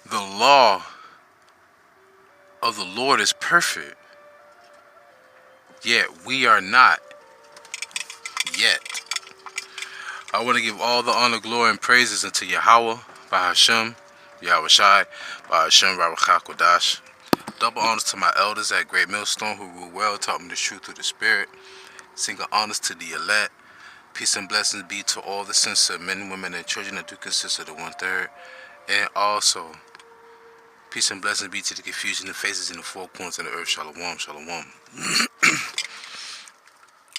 The law of the Lord is perfect, yet we are not yet. I want to give all the honor, glory, and praises unto Yahawah, by HaShem, YAHAWASHI, by HaShem, RAWACHAA, QADASH. Double honors to my elders at Great Millstone who rule well, taught me the truth through the Spirit. Single honors to the elect. Peace and blessings be to all the sincere men, women, and children that do consist of the 1/3. And also, peace and blessings be to the confusion and faces in the four corners of the earth. Shalom, shalom.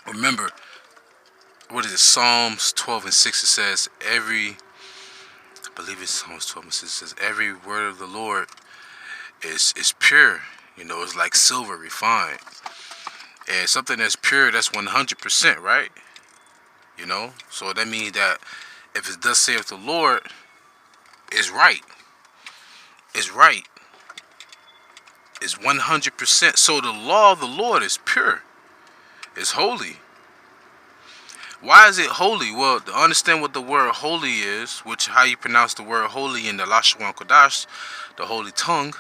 Remember, what is it? Psalms 12:6. It says, I believe it's Psalms 12:6. It says, every word of the Lord is pure. You know, it's like silver refined. And something that's pure, that's 100%, right? You know, so that means that if it does saith the Lord, it's right. It's right. It's 100%. So the law of the Lord is pure. It's holy. Why is it holy? Well, to understand what the word holy is, which how you pronounce the word holy in the Lashon Kodash, the holy tongue,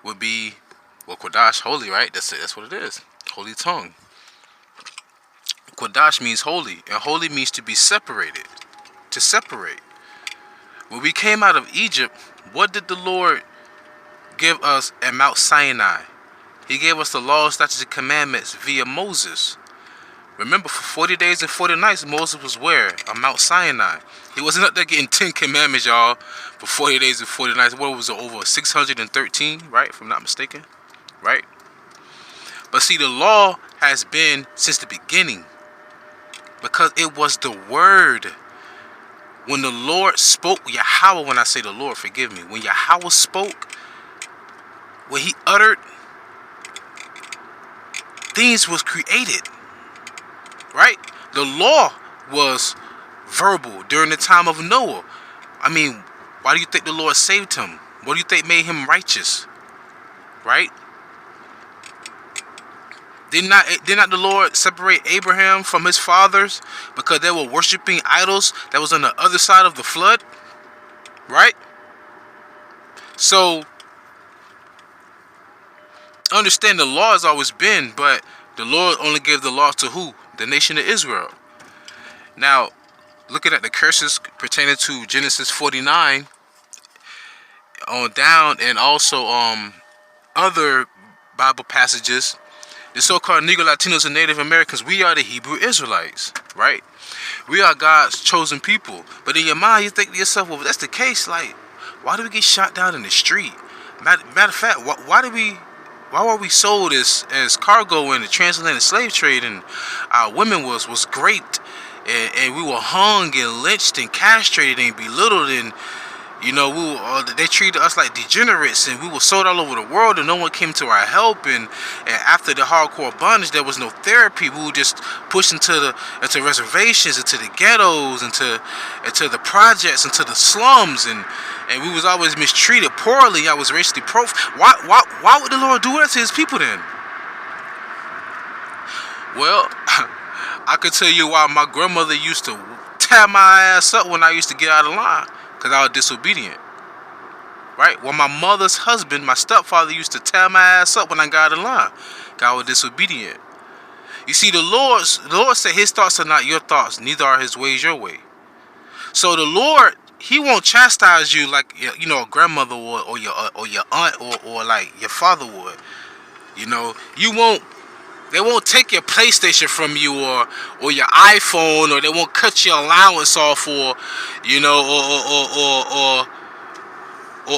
would be, well, Kodash, holy, right? That's it. That's what it is. Holy tongue. Kodash means holy, and holy means to be separated. To separate. When we came out of Egypt, what did the Lord give us at Mount Sinai? He gave us the laws, statutes, and commandments via Moses. Remember, for 40 days and 40 nights, Moses was where? On Mount Sinai. He wasn't up there getting 10 commandments, y'all, for 40 days and 40 nights. What was it, over 613, right? If I'm not mistaken, right? But see, the law has been since the beginning, because it was the word. When the Lord spoke, Yahawah, when I say the Lord, forgive me. When Yahawah spoke, when he uttered, things was created. Right? The law was verbal during the time of Noah. I mean, why do you think the Lord saved him? What do you think made him righteous? Right? Did not the Lord separate Abraham from his fathers because they were worshiping idols that was on the other side of the flood? Right? So, understand the law has always been, but the Lord only gave the law to who? The nation of Israel. Now, looking at the curses pertaining to Genesis 49 on down, and also other Bible passages, the so-called Negro, Latinos, and Native Americans, we are the Hebrew Israelites, right? We are God's chosen people. But in your mind, you think to yourself, well, if that's the case, like, why do we get shot down in the street? Matter of fact, why were we sold as cargo in the transatlantic slave trade, and our women was raped, and we were hung and lynched and castrated and belittled, and you know, they treated us like degenerates, and we were sold all over the world, and no one came to our help. And after the hardcore bondage, there was no therapy. We were just pushed into reservations, into the ghettos, into the projects, into the slums, and we was always mistreated poorly. I was racially profiled. Why would the Lord do that to his people then? Well, I could tell you why. My grandmother used to tear my ass up when I used to get out of line, because I was disobedient. Right? Well, my mother's husband, my stepfather, used to tear my ass up when I got out of line, because I was disobedient. You see, the Lord said his thoughts are not your thoughts, neither are his ways your way. So the Lord, he won't chastise you like, you know, a grandmother would, or your aunt, or like your father would. You know, they won't take your PlayStation from you, or your iPhone, or they won't cut your allowance off, or you know, or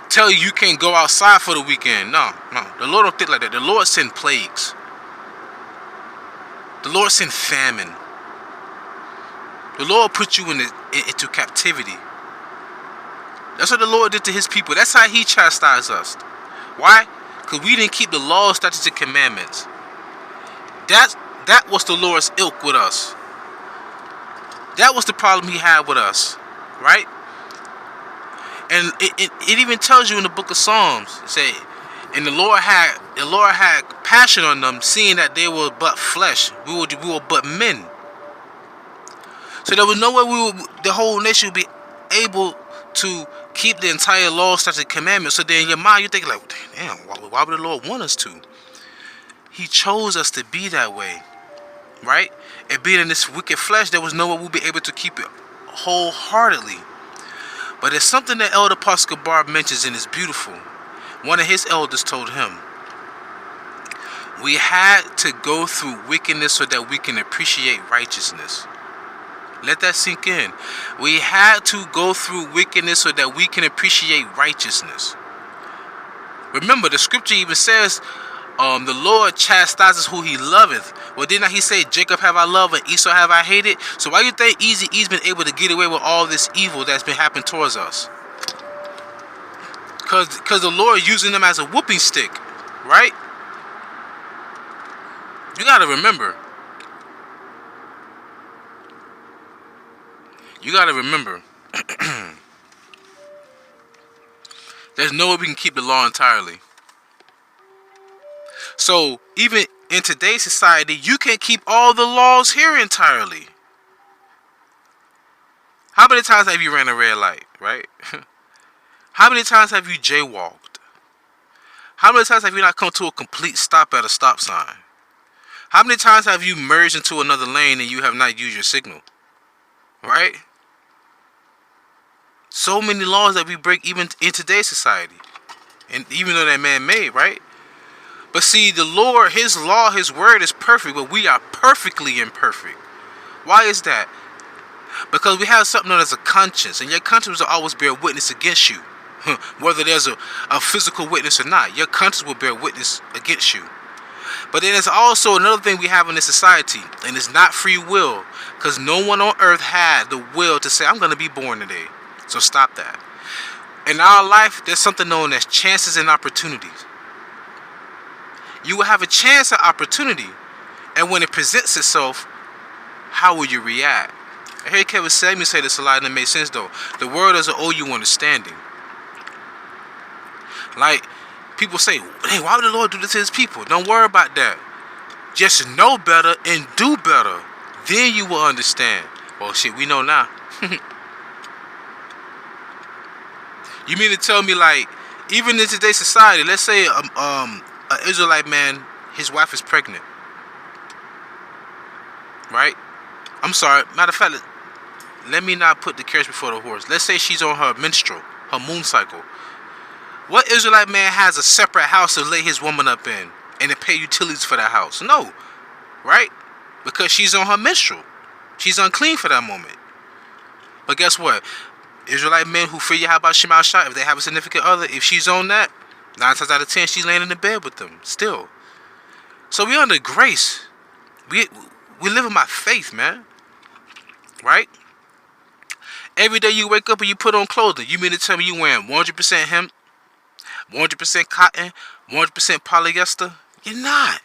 tell you can't go outside for the weekend. No. The Lord don't think like that. The Lord send plagues. The Lord send famine. The Lord put you into captivity. That's what the Lord did to his people. That's how he chastised us. Why? Because we didn't keep the laws, statutes, and commandments. That was the Lord's ilk with us. That was the problem he had with us. Right? And it even tells you in the book of Psalms, say, and the Lord had passion on them, seeing that they were but flesh. We were but men. So there was no way the whole nation would be able to keep the entire law, statutes, and commandments. So then in your mind, you're thinking like, damn, why would the Lord want us to? He chose us to be that way, right? And being in this wicked flesh, there was no way we'll be able to keep it wholeheartedly. But there's something that Elder Apostle GABAR mentions, and it's beautiful. One of his elders told him, we had to go through wickedness so that we can appreciate righteousness. Let that sink in. We had to go through wickedness so that we can appreciate righteousness. Remember, the scripture even says, the Lord chastises who he loveth. Well, did not he say, Jacob have I loved and Esau have I hated? So why do you think Easy's been able to get away with all this evil that's been happening towards us? Because the Lord is using them as a whooping stick, right? You got to remember. You got to remember. There's no way we can keep the law entirely. So, even in today's society, you can't keep all the laws here entirely. How many times have you ran a red light, right? How many times have you jaywalked? How many times have you not come to a complete stop at a stop sign? How many times have you merged into another lane and you have not used your signal? Right? So many laws that we break even in today's society. And even though they're man-made, right? But see, the Lord, his law, his word is perfect, but we are perfectly imperfect. Why is that? Because we have something known as a conscience, and your conscience will always bear witness against you. Whether there's a physical witness or not, your conscience will bear witness against you. But then there's also another thing we have in this society, and it's not free will, because no one on earth had the will to say, I'm going to be born today. So stop that. In our life, there's something known as chances and opportunities. You will have a chance at opportunity, and when it presents itself, how will you react? I hear Kevin Samuel say this a lot, and it makes sense though. The world doesn't owe you understanding. Like, people say, hey, why would the Lord do this to his people? Don't worry about that. Just know better and do better. Then you will understand. Well, shit, we know now. You mean to tell me, like, even in today's society, let's say an Israelite man, his wife is pregnant, right? I'm sorry, matter of fact, let me not put the carriage before the horse. Let's say she's on her menstrual, her moon cycle. What Israelite man has a separate house to lay his woman up in and to pay utilities for that house? No, right? Because she's on her menstrual. She's unclean for that moment. But guess what? Israelite men who fear YAHAWASHI, if they have a significant other, if she's on that, 9 times out of 10, she's laying in the bed with them still. So we under grace. We live in by faith, man. Right? Every day you wake up and you put on clothing. You mean to tell me you wearing 100% hemp, 100% cotton, 100% polyester? You're not.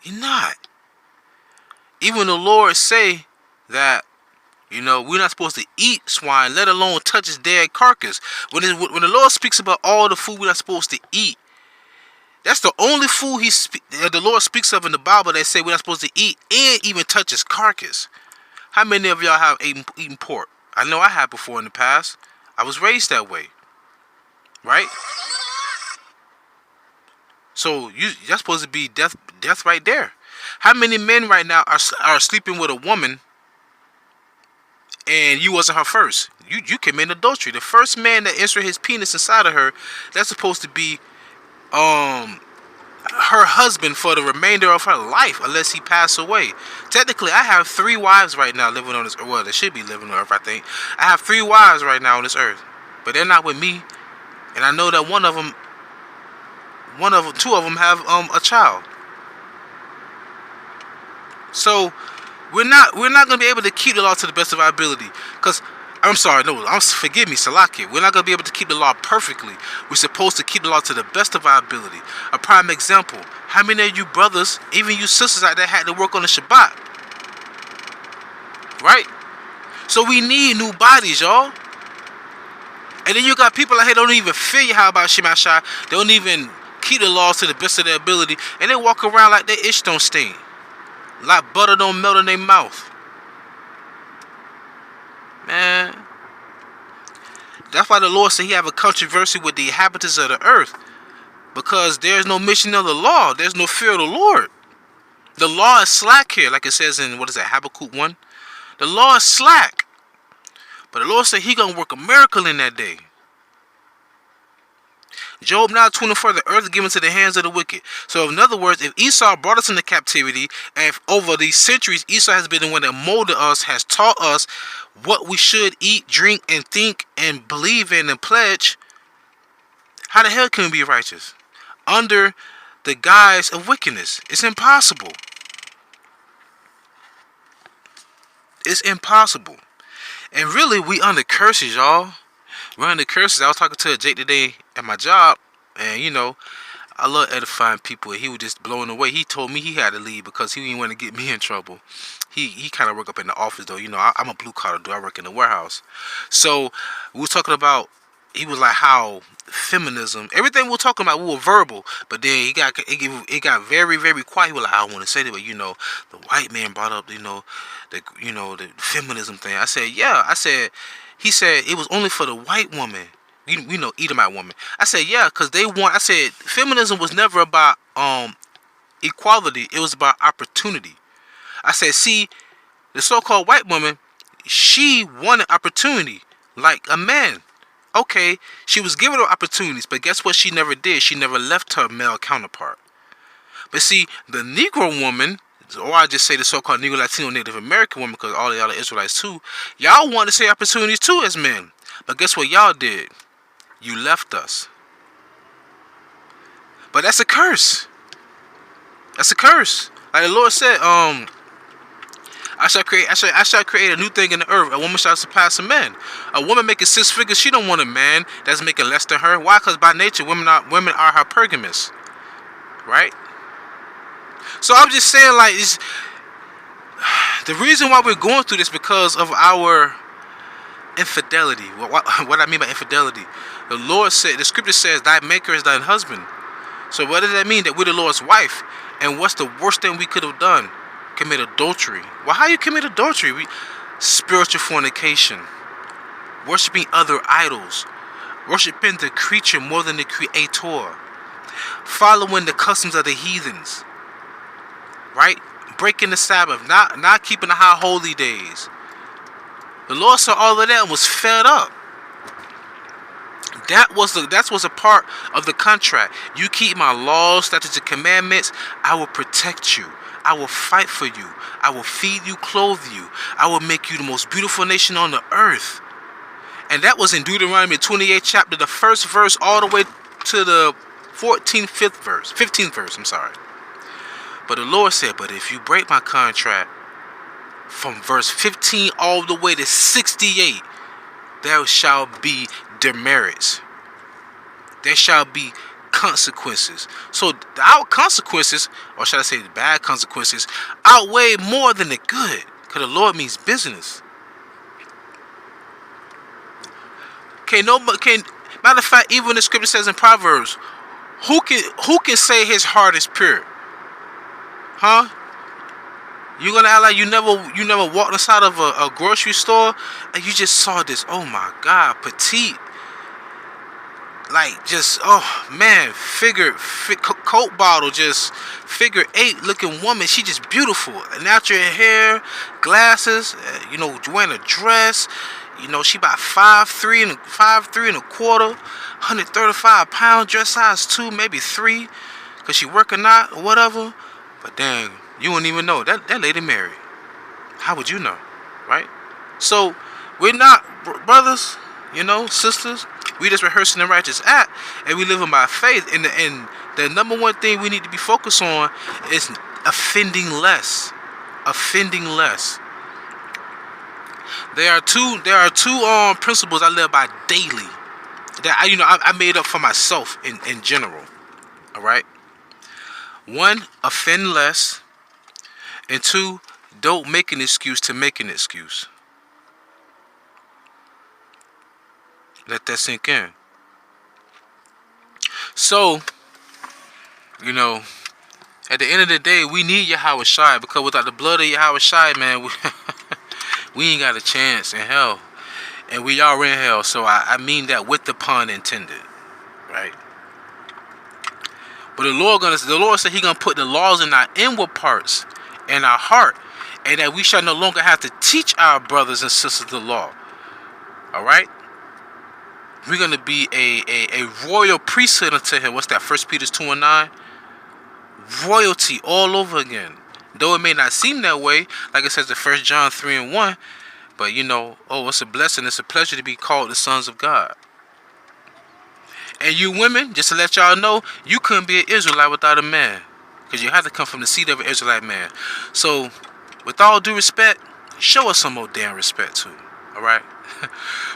You're not. Even the Lord say that, you know, we're not supposed to eat swine, let alone touch its dead carcass. When the Lord speaks about all the food we're not supposed to eat, that's the only food the Lord speaks of in the Bible that say we're not supposed to eat and even touch its carcass. How many of y'all have eaten pork? I know I have before in the past. I was raised that way. Right? So you're supposed to be death right there. How many men right now are sleeping with a woman and you wasn't her first? You committed adultery. The first man that inserted his penis inside of her, that's supposed to be her husband for the remainder of her life, unless he passed away. Technically, I have 3 wives right now living on this earth. Well, they should be living on earth, I think. I have 3 wives right now on this earth, but they're not with me. And I know that 2 of them have a child. So we're not gonna be able to keep the law to the best of our ability. Cause forgive me, Salakia. We're not gonna be able to keep the law perfectly. We're supposed to keep the law to the best of our ability. A prime example: how many of you brothers, even you sisters out there, had to work on the Shabbat? Right? So we need new bodies, y'all. And then you got people out here don't even fear YAHAWASHI. They don't even keep the laws to the best of their ability, and they walk around like their itch don't sting, like butter don't melt in their mouth. Man, That's why the Lord said he have a controversy with the inhabitants of the earth. Because there's no mission of the law. There's no fear of the Lord. The law is slack here, like it says in, what is that, Habakkuk 1? The law is slack. But the Lord said he going to work a miracle in that day. Job 9:24, the earth is given to the hands of the wicked. So in other words, if Esau brought us into captivity, and if over these centuries Esau has been the one that molded us, has taught us what we should eat, drink, and think, and believe in, and pledge, how the hell can we be righteous under the guise of wickedness? It's impossible. It's impossible. And really, we under curses, y'all. We're under curses. I was talking to Jake today at my job, and you know, I love edifying people, and he was just blown away. He told me he had to leave because he didn't want to get me in trouble. He kind of work up in the office though. You know, I'm a blue collar dude. I work in the warehouse. So we were talking about. He was like how feminism, everything we were talking about, we were verbal, but then it got very, very quiet. He was like, I don't want to say that, but you know, the white man brought up, the feminism thing. I said, yeah. He said it was only for the white woman. You know, Edomite woman. I said, yeah, because I said feminism was never about equality. It was about opportunity. I said, see, the so-called white woman, she wanted opportunity like a man. Okay, she was given her opportunities, but guess what she never did? She never left her male counterpart. But see, the Negro woman, or I just say the so-called Negro, Latino, Native American woman, because all of y'all are Israelites too, y'all want to say opportunities too as men. But guess what y'all did? You left us. But that's a curse. That's a curse. Like the Lord said, I shall create a new thing in the earth. A woman shall surpass a man. A woman making 6 figures, she don't want a man that's making less than her. Why? Because by nature, women are hypergamous, right? So I'm just saying, like, the reason why we're going through this because of our infidelity. What I mean by infidelity, the Lord said, the scripture says, "Thy maker is thine husband." So what does that mean? That we're the Lord's wife. And what's the worst thing we could have done? Commit adultery. Well, how you commit adultery? Spiritual fornication, worshiping other idols, worshiping the creature more than the creator, following the customs of the heathens, right? Breaking the Sabbath, not keeping the high holy days. The Lord saw all of that and was fed up. That was a part of the contract. You keep my laws, statutes, and commandments, I will protect you. I will fight for you. I will feed you, clothe you. I will make you the most beautiful nation on the earth. And that was in Deuteronomy 28 chapter, the first verse all the way to the 15th verse, I'm sorry. But the Lord said, but if you break my contract from verse 15 all the way to 68, there shall be demerits. There shall be consequences. So our consequences, or should I say the bad consequences, outweigh more than the good, because the Lord means business. Matter of fact, even the scripture says in Proverbs, who can say his heart is pure? Huh? You gonna act like you never walked inside of a grocery store and you just saw this, oh my God, petite, like just, oh man, Coke bottle, just figure 8 looking woman. She just beautiful, natural hair, glasses, wearing a dress. She about 5'3" and a quarter, 135 pounds, dress size 2, maybe 3, cause she working out or whatever. But dang, you wouldn't even know that lady married. How would you know, right? So we're not brothers, sisters. We just rehearsing the righteous act, and we living by faith. And the number one thing we need to be focused on is offending less. Offending less. There are two principles I live by daily that I made up for myself in general. All right. 1, offend less, and 2, don't make an excuse to make an excuse. Let that sink in. So, at the end of the day, we need YAHAWASHI, because without the blood of YAHAWASHI, man, we ain't got a chance in hell. and we are in hell. So I mean that with the pun intended, right? But the Lord said He gonna put the laws in our inward parts, in our heart, and that we shall no longer have to teach our brothers and sisters the law. All right. We're gonna be a royal priesthood unto Him. What's that? 1 Peter 2:9. Royalty all over again. Though it may not seem that way, like it says in 1 John 3:1, but you know, oh, it's a blessing, it's a pleasure to be called the sons of God. And you women, just to let y'all know, you couldn't be an Israelite without a man, because you have to come from the seed of an Israelite man. So, with all due respect, show us some more damn respect too. Alright?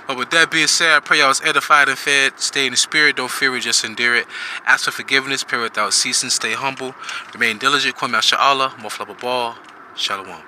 But with that being said, I pray y'all was edified and fed. Stay in the spirit, don't fear it, just endure it. Ask for forgiveness, pray without ceasing, stay humble, remain diligent, kwam YAHAWAH, more flubber ball, shalom.